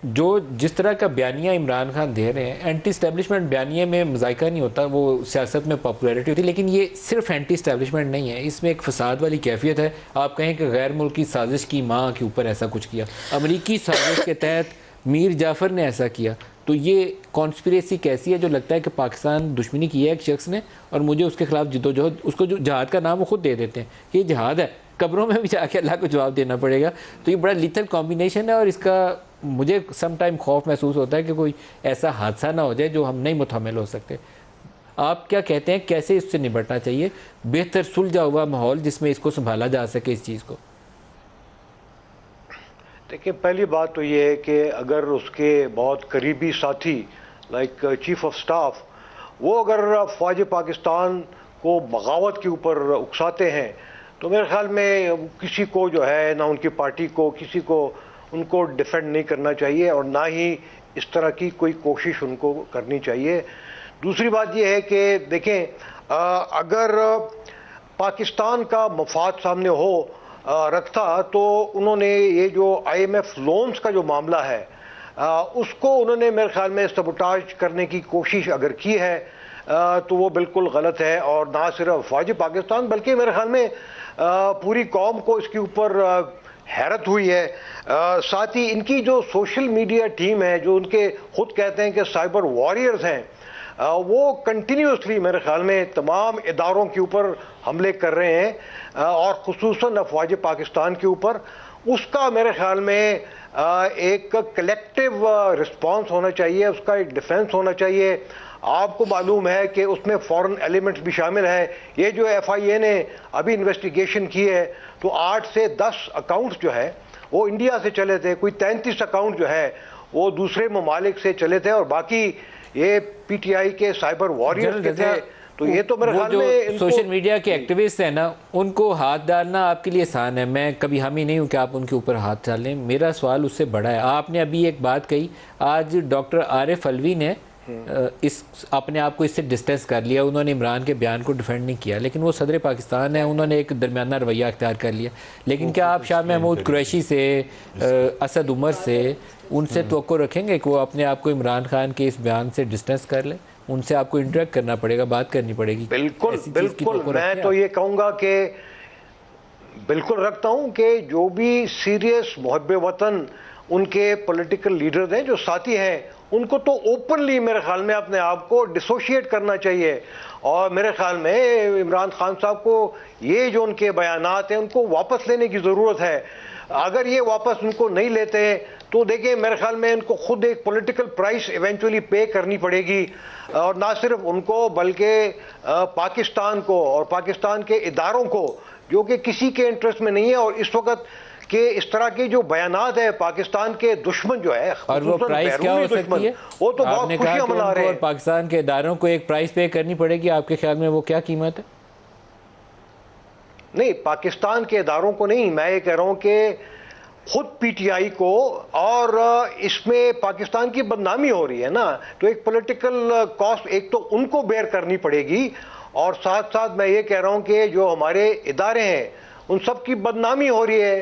जो जिस तरह का बयानिया इमरान खान दे रहे हैं, एंटी स्टैब्लिशमेंट बयानिए में मजायका नहीं होता, वो सियासत में पॉपुलैरिटी होती है, लेकिन ये सिर्फ एंटी स्टैब्लिशमेंट नहीं है, इसमें एक फसाद वाली कैफियत है। आप कहें कि गैर मुल्की साजिश की माँ के ऊपर ऐसा कुछ किया, अमरीकी साजिश के तहत मीर जाफ़र ने ऐसा किया, तो ये कॉन्स्पिरेसी कैसी है जो लगता है कि पाकिस्तान दुश्मनी की है एक शख्स ने और मुझे उसके खिलाफ जिद्दोजहद, उसको जो जहाद का नाम वो खुद दे देते हैं कि ये जहाद है, कब्रों में भी जाके अल्लाह को जवाब देना पड़ेगा। तो ये बड़ा लिथल कॉम्बिनेशन है और इसका मुझे सम टाइम खौफ महसूस होता है कि कोई ऐसा हादसा ना हो जाए जो हम नहीं मुतहम्मिल हो सकते। आप क्या कहते हैं, कैसे इससे निपटना चाहिए, बेहतर सुलझा हुआ माहौल जिसमें इसको संभाला जा सके इस चीज़ को? देखिए, पहली बात तो ये है कि अगर उसके बहुत करीबी साथी लाइक चीफ ऑफ स्टाफ वो अगर फ़ौज पाकिस्तान को बगावत के ऊपर उकसाते हैं तो मेरे ख्याल में किसी को जो है ना उनकी पार्टी को किसी को उनको डिफेंड नहीं करना चाहिए और ना ही इस तरह की कोई कोशिश उनको करनी चाहिए। दूसरी बात यह है कि देखें, अगर पाकिस्तान का मफाद सामने हो रखता तो उन्होंने ये जो IMF लोन्स का जो मामला है उसको उन्होंने मेरे ख्याल में सबोटाज करने की कोशिश अगर की है तो वो बिल्कुल गलत है। और ना सिर्फ फ़ौज पाकिस्तान बल्कि मेरे ख्याल में पूरी कौम को इसके ऊपर हैरत हुई है। साथ ही इनकी जो सोशल मीडिया टीम है, जो उनके खुद कहते हैं कि साइबर वॉरियर्स हैं, वो कंटिन्यूसली मेरे ख्याल में तमाम इदारों के ऊपर हमले कर रहे हैं और ख़ुसूसन फ़ौज पाकिस्तान के ऊपर। उसका मेरे ख्याल में एक कलेक्टिव रिस्पांस होना चाहिए, उसका एक डिफेंस होना चाहिए। आपको मालूम है कि उसमें फॉरेन एलिमेंट्स भी शामिल है। ये जो FIA ने अभी इन्वेस्टिगेशन की है तो 8 से 10 अकाउंट्स जो है वो इंडिया से चले थे, कोई 33 अकाउंट जो है वो दूसरे ममालिक से चले थे और बाकी ये PTI के साइबर वॉरियर्स के थे। तो ये तो मेरे ख्याल में सोशल मीडिया के एक्टिविस्ट हैं ना, उनको हाथ डालना आपके लिए आसान है। मैं कभी हामी नहीं हूं कि आप उनके ऊपर हाथ डालें, मेरा सवाल उससे बड़ा है। आपने अभी एक बात कही, आज डॉक्टर आरिफ अलवी ने इस अपने आप को इससे डिस्टेंस कर लिया, उन्होंने इमरान के बयान को डिफेंड नहीं किया, लेकिन वो सदर पाकिस्तान है, उन्होंने एक दरमियाना रवैया अख्तियार कर लिया। लेकिन क्या आप शाह महमूद कुरैशी से, असद उमर से, उनसे तवक्को रखेंगे कि वो अपने आप को इमरान खान के इस बयान से डिस्टेंस कर ले? उनसे आपको इंटरेक्ट करना पड़ेगा, बात करनी पड़ेगी। बिल्कुल बिल्कुल, मैं तो ये कहूँगा कि बिल्कुल रखता हूँ कि जो भी सीरियस मुहब्बे वतन उनके पॉलिटिकल लीडर्स हैं, जो साथी हैं, उनको तो ओपनली मेरे ख्याल में अपने आप को डिसोशिएट करना चाहिए। और मेरे ख्याल में इमरान खान साहब को ये जो उनके बयानात हैं उनको वापस लेने की ज़रूरत है। अगर ये वापस उनको नहीं लेते तो देखिए मेरे ख्याल में इनको खुद एक पॉलिटिकल प्राइस इवेंचुअली पे करनी पड़ेगी और ना सिर्फ उनको बल्कि पाकिस्तान को और पाकिस्तान के इदारों को, जो कि किसी के इंटरेस्ट में नहीं है। और इस वक्त कि इस तरह के जो बयानात है पाकिस्तान के दुश्मन जो है, और वो प्राइस क्या हो सकती है? वो तो बहुत खुशियां मना रहे हैं। पाकिस्तान के इदारों को एक प्राइस पे करनी पड़ेगी, आपके ख्याल में वो क्या कीमत है? नहीं, पाकिस्तान के इदारों को नहीं, मैं ये कह रहा हूं कि खुद PTI को, और इसमें पाकिस्तान की बदनामी हो रही है ना, तो एक पॉलिटिकल कॉस्ट एक तो उनको बेयर करनी पड़ेगी और साथ साथ मैं ये कह रहा हूं कि जो हमारे इदारे हैं उन सब की बदनामी हो रही है।